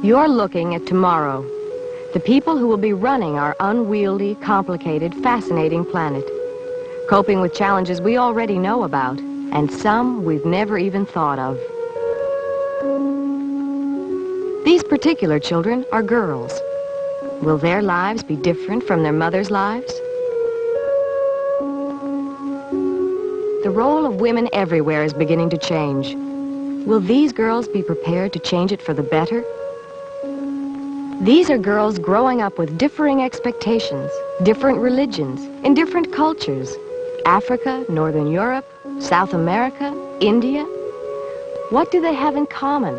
You're looking at tomorrow, the people who will be running our unwieldy, complicated, fascinating planet, coping with challenges we already know about, and some we've never even thought of. These particular children are girls. Will their lives be different from their mothers' lives? The role of women everywhere is beginning to change. Will these girls be prepared to change it for the better? These are girls growing up with differing expectations, different religions, in different cultures. Africa, Northern Europe, South America, India. What do they have in common?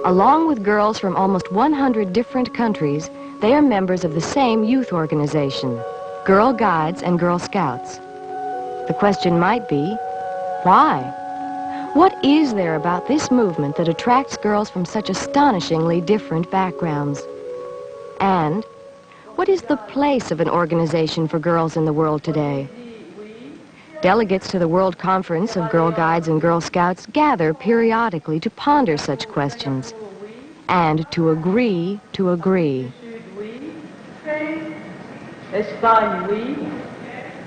Along with girls from almost 100 different countries, they are members of the same youth organization, Girl Guides and Girl Scouts. The question might be, why? What is there about this movement that attracts girls from such astonishingly different backgrounds? And what is the place of an organization for girls in the world today? Delegates to the World Conference of Girl Guides and Girl Scouts gather periodically to ponder such questions and to agree to agree. Espagne, oui.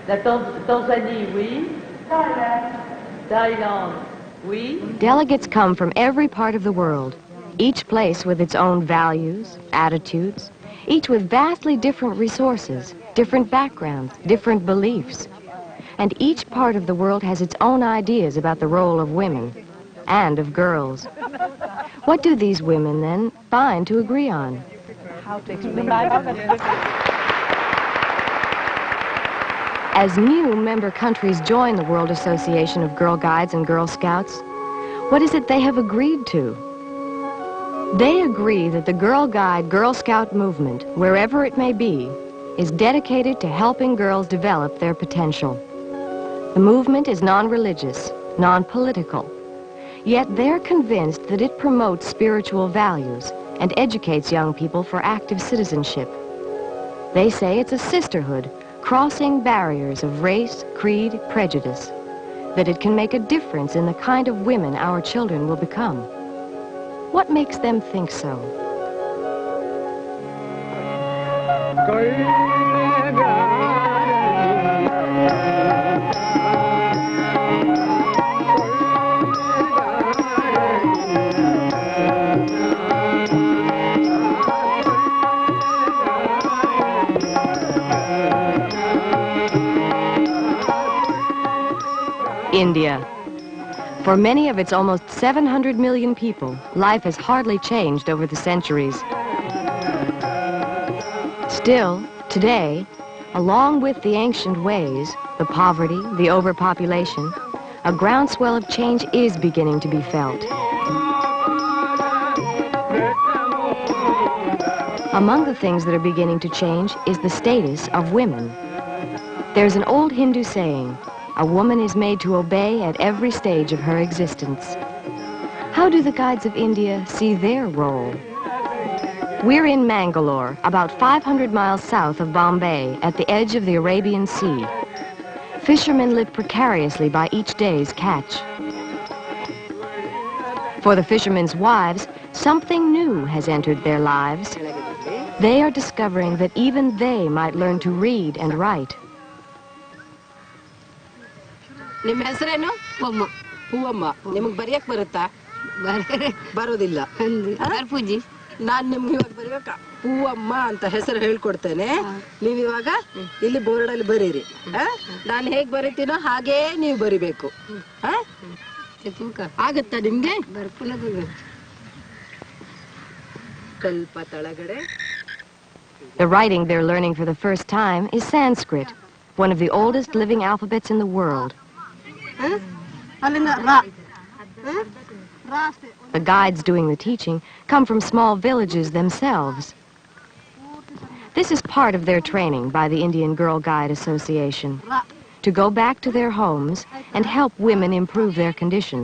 La Tanzanie, oui. Thailand, oui. Delegates come from every part of the world, each place with its own values, attitudes, each with vastly different resources, different backgrounds, different beliefs. And each part of the world has its own ideas about the role of women and of girls. What do these women, then, find to agree on? How to explain that? As new member countries join the World Association of Girl Guides and Girl Scouts, what is it they have agreed to? They agree that the Girl Guide, Girl Scout movement, wherever it may be, is dedicated to helping girls develop their potential. The movement is non-religious, non-political, yet they're convinced that it promotes spiritual values and educates young people for active citizenship. They say it's a sisterhood, crossing barriers of race, creed, prejudice, that it can make a difference in the kind of women our children will become. What makes them think so? India. For many of its almost 700 million people, life has hardly changed over the centuries. Still, today, along with the ancient ways, the poverty, the overpopulation, a groundswell of change is beginning to be felt. Among the things that are beginning to change is the status of women. There's an old Hindu saying, a woman is made to obey at every stage of her existence. How do the Guides of India see their role? We're in Mangalore, about 500 miles south of Bombay, at the edge of the Arabian Sea. Fishermen live precariously by each day's catch. For the fishermen's wives, something new has entered their lives. They are discovering that even they might learn to read and write. ನಿಮ್ಮ ಹೆಸರೇನು? ಹೂವಮ್ಮ. ಹೂವಮ್ಮ. ನಿಮಗೆ ಬರೆಯಕ್ಕೆ ಬರುತ್ತಾ? ಬರೋದಿಲ್ಲ. ಪೂಜಿ. ನಾನು ನಿಮ್ಗೆ ಇವಾಗ ಬರೆಯಕ ಹೂವಮ್ಮ ಅಂತ ಹೆಸರು ಹೇಳ್ಕೊಡ್ತೇನೆ. ನೀವು ಇವಾಗ ಇಲ್ಲಿ ಬೋರ್ಡಲ್ಲಿ ಬರೀರಿ. ನಾನು ಹೇಗೆ ಬರೀತೀನೋ ಹಾಗೇ ನೀವು ಬರಿಬೇಕು. ಆಗುತ್ತಾ ನಿಮ್ಗೆ? ಸ್ವಲ್ಪ ತಳಗಡೆ. The writing they're learning for the first time is Sanskrit, one of the oldest living alphabets in the world. The guides doing the teaching come from small villages themselves. This is part of their training by the Indian Girl Guide Association, to go back to their homes and help women improve their condition.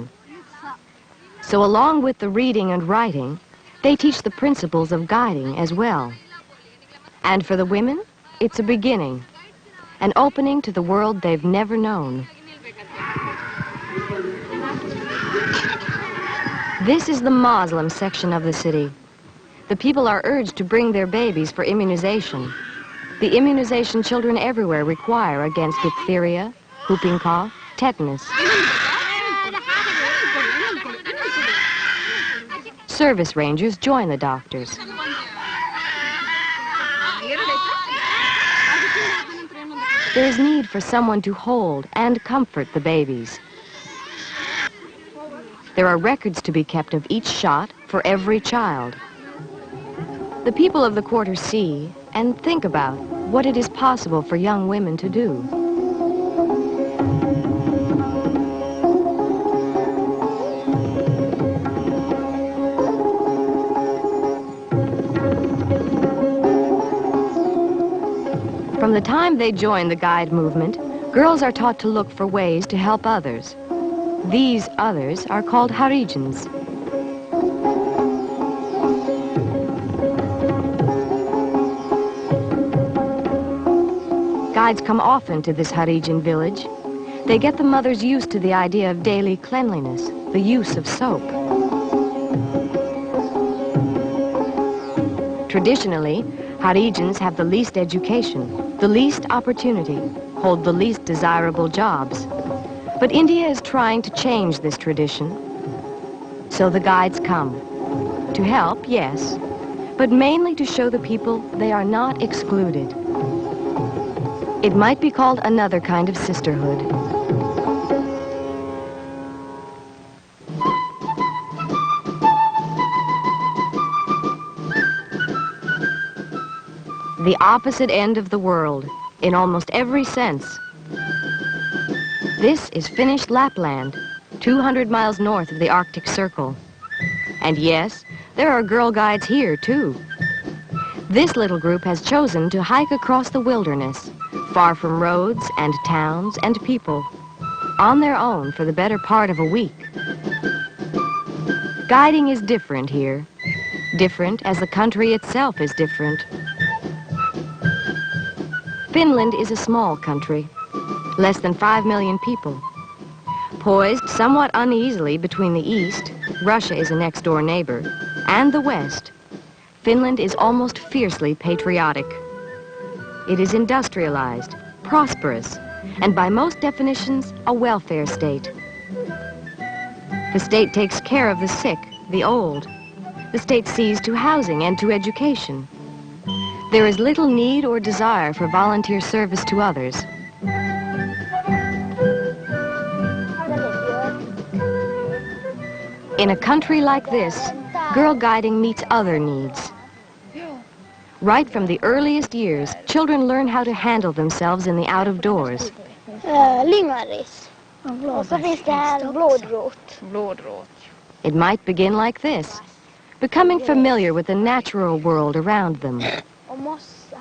So along with the reading and writing, they teach the principles of guiding as well. And for the women, it's a beginning, an opening to the world they've never known. This is the Muslim section of the city. The people are urged to bring their babies for immunization. The immunization children everywhere require against diphtheria, whooping cough, tetanus. Service rangers join the doctors. There is need for someone to hold and comfort the babies. There are records to be kept of each shot for every child. The people of the quarter see and think about what it is possible for young women to do. From the time they join the guide movement, girls are taught to look for ways to help others. These others are called harijans. Guides come often to this Harijan village. They get the mothers used to the idea of daily cleanliness, the use of soap. Traditionally, Harijans have the least education, the least opportunity, hold the least desirable jobs. But India is trying to change this tradition. So the guides come. To help, yes, but mainly to show the people they are not excluded. It might be called another kind of sisterhood. The opposite end of the world, in almost every sense. This is Finnish Lapland, 200 miles north of the Arctic Circle. And yes, there are girl guides here, too. This little group has chosen to hike across the wilderness, far from roads and towns and people, on their own for the better part of a week. Guiding is different here, different as the country itself is different. Finland is a small country, less than 5 million people. Poised somewhat uneasily between the east, Russia is a next-door neighbor, and the west, Finland is almost fiercely patriotic. It is industrialized, prosperous, and by most definitions, a welfare state. The state takes care of the sick, the old. The state sees to housing and to education. There is little need or desire for volunteer service to others. In a country like this, girl guiding meets other needs. Right from the earliest years, children learn how to handle themselves in the out of doors. Lingvaris. Och så finns det här blodrot. It might begin like this, becoming familiar with the natural world around them. Och mossa.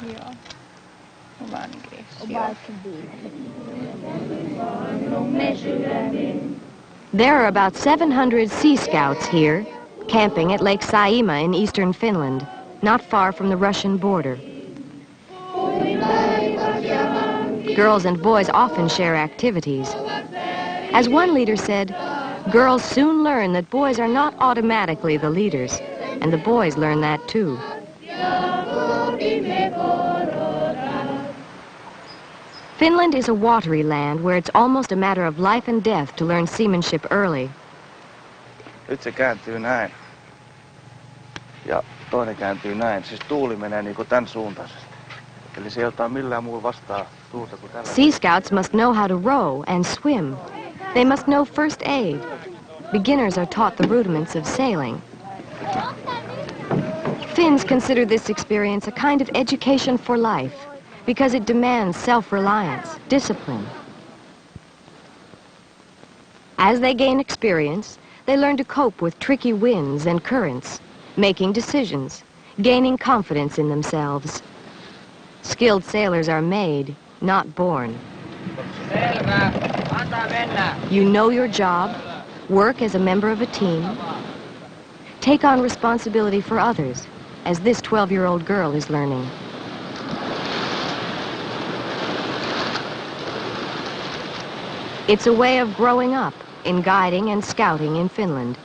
Ja. Och vanngräs. Och barkbin. There are about 700 Sea Scouts here, camping at Lake Saimaa in eastern Finland, not far from the Russian border. Girls and boys often share activities. As one leader said, girls soon learn that boys are not automatically the leaders, and the boys learn that too. Finland is a watery land where it's almost a matter of life and death to learn seamanship early. Nyt se kääntyy näin. Ja toinen kääntyy näin. Siis tuuli menee niin kuin tämän suuntaisesti. Eli se ei ota millään muulla vastaan tuulta kuin tällä. Sea Scouts must know how to row and swim. They must know first aid. Beginners are taught the rudiments of sailing. Finns consider this experience a kind of education for life, because it demands self-reliance, discipline. As they gain experience, they learn to cope with tricky winds and currents, making decisions, gaining confidence in themselves. Skilled sailors are made, not born. You know your job, work as a member of a team, take on responsibility for others, as this 12-year-old girl is learning. It's a way of growing up in guiding and scouting in Finland.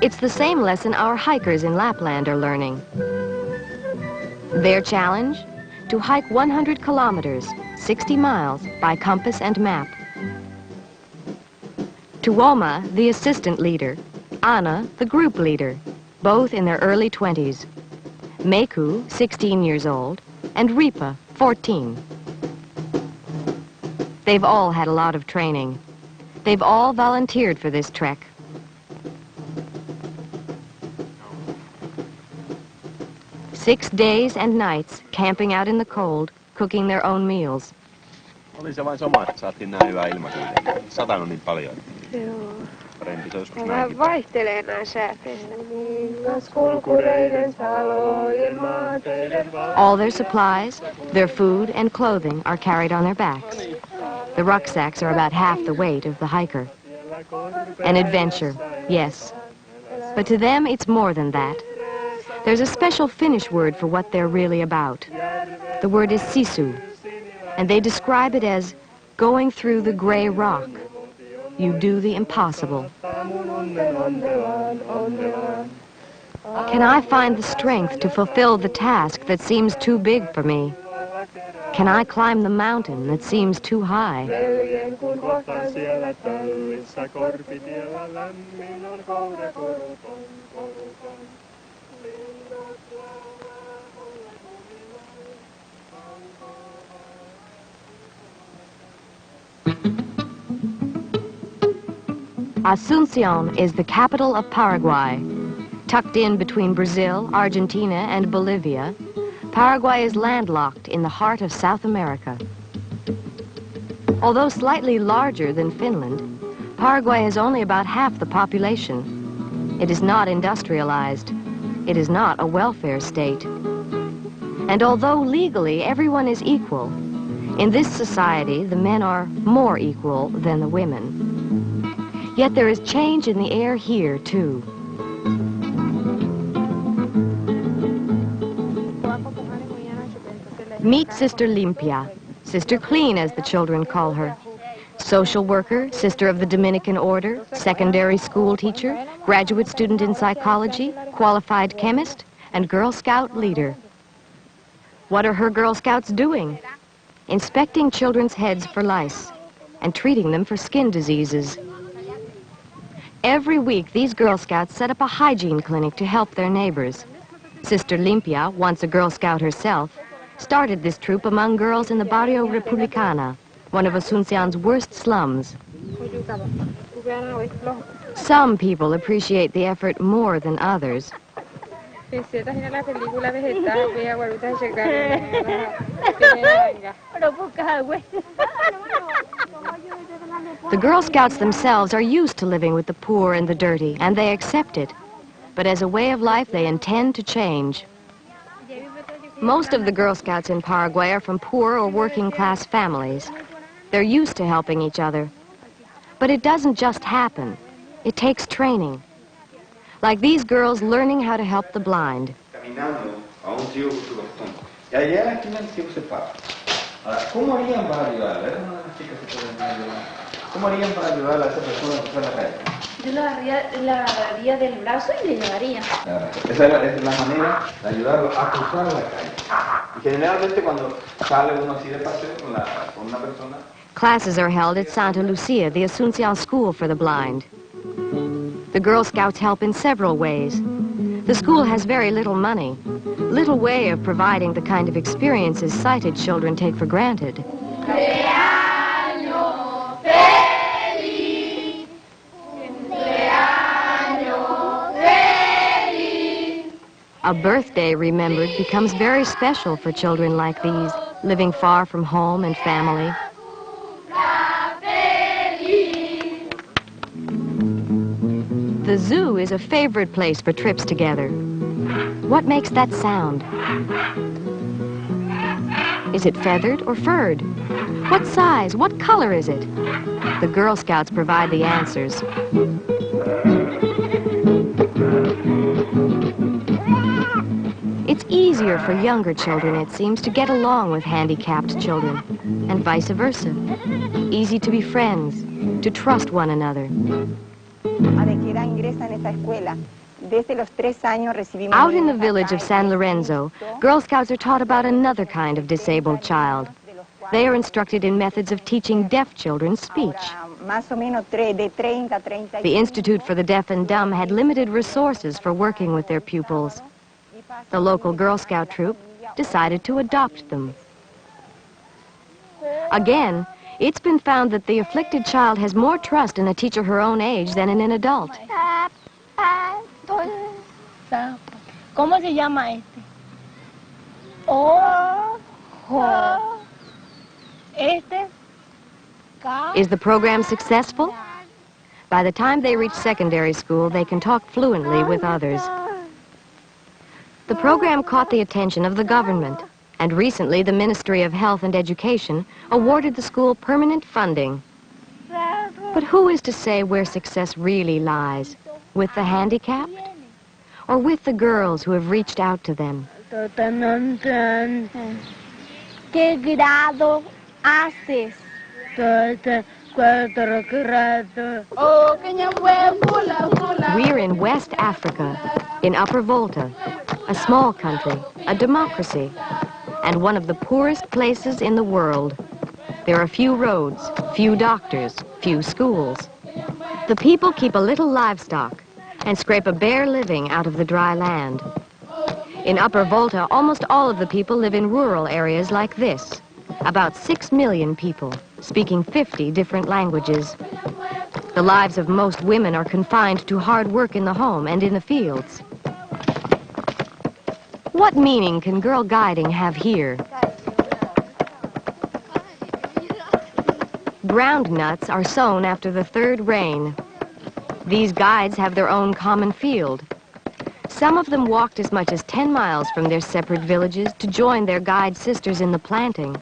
It's the same lesson our hikers in Lapland are learning. Their challenge? To hike 100 kilometers, 60 miles, by compass and map. Tuoma, the assistant leader, Anna, the group leader, both in their early 20s. Meku, 16 years old, and Ripa, 14. They've all had a lot of training. They've all volunteered for this trek. Six days and nights camping out in the cold, cooking their own meals. Oli se vain sama, että saatiin näin hyvää ilma kuitenkin. Satanut niin paljon. Joo. Parempi se joskus Ja näinkin. vähän vaihtelee näin sääteistä. All their supplies, their food and clothing are carried on their backs. The rucksacks are about half the weight of the hiker. An adventure, yes. But to them it's more than that. There's a special Finnish word for what they're really about. The word is sisu, and they describe it as going through the gray rock. You do the impossible. Can I find the strength to fulfill the task that seems too big for me? Can I climb the mountain that seems too high? Asunción is the capital of Paraguay. Tucked in between Brazil, Argentina, and Bolivia, Paraguay is landlocked in the heart of South America. Although slightly larger than Finland, Paraguay has only about half the population. It is not industrialized. It is not a welfare state. And although legally everyone is equal, in this society the men are more equal than the women. Yet there is change in the air here, too. Meet Sister Limpia, Sister Clean as the children call her. Social worker, sister of the Dominican order, secondary school teacher, graduate student in psychology, qualified chemist, and Girl Scout leader. What are her Girl Scouts doing? Inspecting children's heads for lice and treating them for skin diseases. Every week, these Girl Scouts set up a hygiene clinic to help their neighbors. Sister Limpia, once a Girl Scout herself, started this troop among girls in the Barrio Republicana, one of Asunción's worst slums. Some people appreciate the effort more than others. The Girl Scouts themselves are used to living with the poor and the dirty, and they accept it. But as a way of life, they intend to change. Most of the Girl Scouts in Paraguay are from poor or working-class families. They're used to helping each other. But it doesn't just happen. It takes training. Like these girls learning how to help the blind. Yo le agarraría del brazo y le llevaría. Esa es la manera de ayudarlo a cruzar la calle. Y generalmente cuando sale uno así de paseo con una persona. Classes are held at Santa Lucia, the Asunción School for the Blind. The Girl Scouts help in several ways. The school has very little money, little way of providing the kind of experiences sighted children take for granted. A birthday remembered becomes very special for children like these, living far from home and family. The zoo is a favorite place for trips together. What makes that sound? Is it feathered or furred? What size? What color is it? The Girl Scouts provide the answers. It's easier for younger children, it seems, to get along with handicapped children, and vice versa. Easy to be friends, to trust one another. Out in the village of San Lorenzo, Girl Scouts are taught about another kind of disabled child. They are instructed in methods of teaching deaf children speech. The Institute for the Deaf and Dumb had limited resources for working with their pupils. The local Girl Scout troop decided to adopt them. Again, it's been found that the afflicted child has more trust in a teacher her own age than in an adult. ¿Cómo se llama este? Ojo. Este. Is the program successful? By the time they reach secondary school, they can talk fluently with others. The program caught the attention of the government, and recently the Ministry of Health and Education awarded the school permanent funding. But who is to say where success really lies? With the handicapped? Or with the girls who have reached out to them? ¿Qué grado haces? We're in West Africa, in Upper Volta, a small country, a democracy, and one of the poorest places in the world. There are few roads, few doctors, few schools. The people keep a little livestock and scrape a bare living out of the dry land. In Upper Volta, almost all of the people live in rural areas like this. About 6 million people, speaking 50 different languages. The lives of most women are confined to hard work in the home and in the fields. What meaning can girl guiding have here? Ground nuts are sown after the third rain. These guides have their own common field. Some of them walked as much as 10 miles from their separate villages to join their guide sisters in the planting.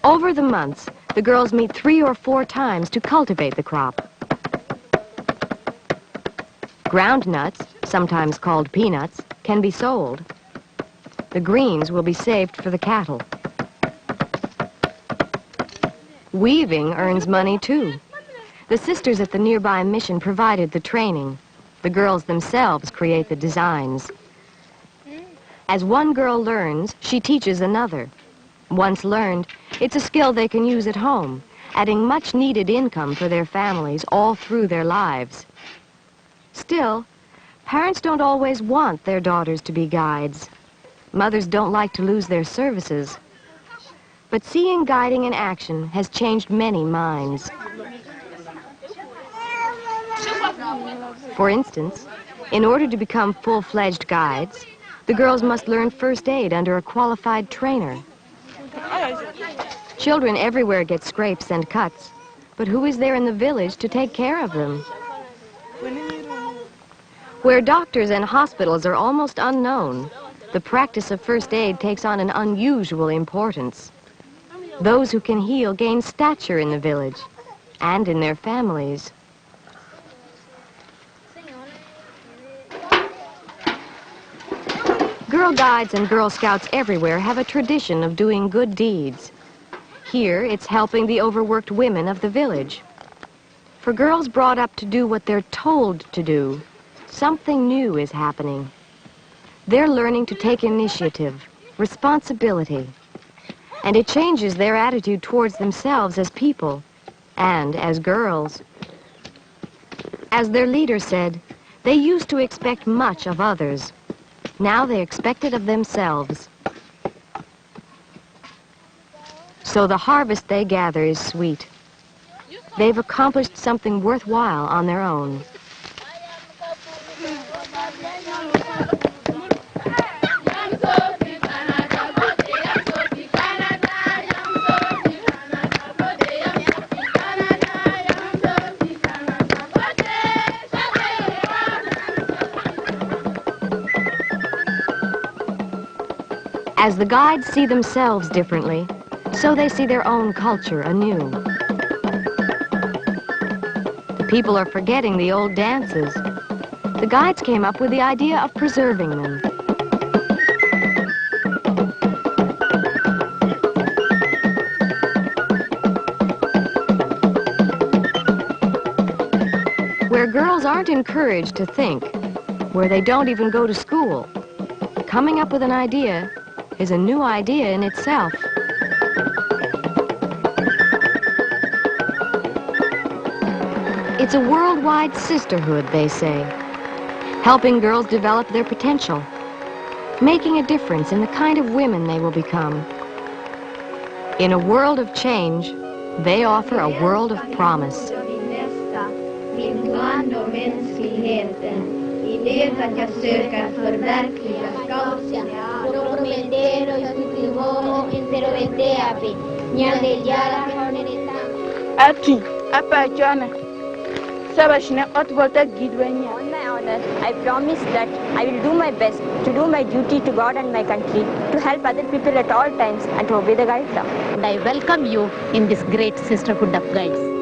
Over the months, the girls meet 3 or 4 times to cultivate the crop. Ground nuts, sometimes called peanuts, can be sold. The greens will be saved for the cattle. Weaving earns money too. The sisters at the nearby mission provided the training. The girls themselves create the designs. As one girl learns, she teaches another. Once learned, it's a skill they can use at home, adding much needed income for their families all through their lives. Still, parents don't always want their daughters to be guides. Mothers don't like to lose their services. But seeing guiding in action has changed many minds. For instance, in order to become full-fledged guides, the girls must learn first aid under a qualified trainer. Children everywhere get scrapes and cuts, but who is there in the village to take care of them? Where doctors and hospitals are almost unknown, the practice of first aid takes on an unusual importance. Those who can heal gain stature in the village and in their families. Girl Guides and Girl Scouts everywhere have a tradition of doing good deeds. Here, it's helping the overworked women of the village. For girls brought up to do what they're told to do, something new is happening. They're learning to take initiative, responsibility, and it changes their attitude towards themselves as people and as girls. As their leader said, they used to expect much of others. Now they expect it of themselves. So the harvest they gather is sweet. They've accomplished something worthwhile on their own. As the guides see themselves differently, so they see their own culture anew. The people are forgetting the old dances. The guides came up with the idea of preserving them. Girls aren't encouraged to think, where they don't even go to school. Coming up with an idea is a new idea in itself. It's a worldwide sisterhood, they say, helping girls develop their potential, making a difference in the kind of women they will become. In a world of change, they offer a world of promise. Ati, apa jana? Sabashne Övre Volta gidwenya. On my honor, I promise that I will do my best to do my duty to God and my country, to help other people at all times and to obey the guidelines. And I welcome you in this great sisterhood of guides.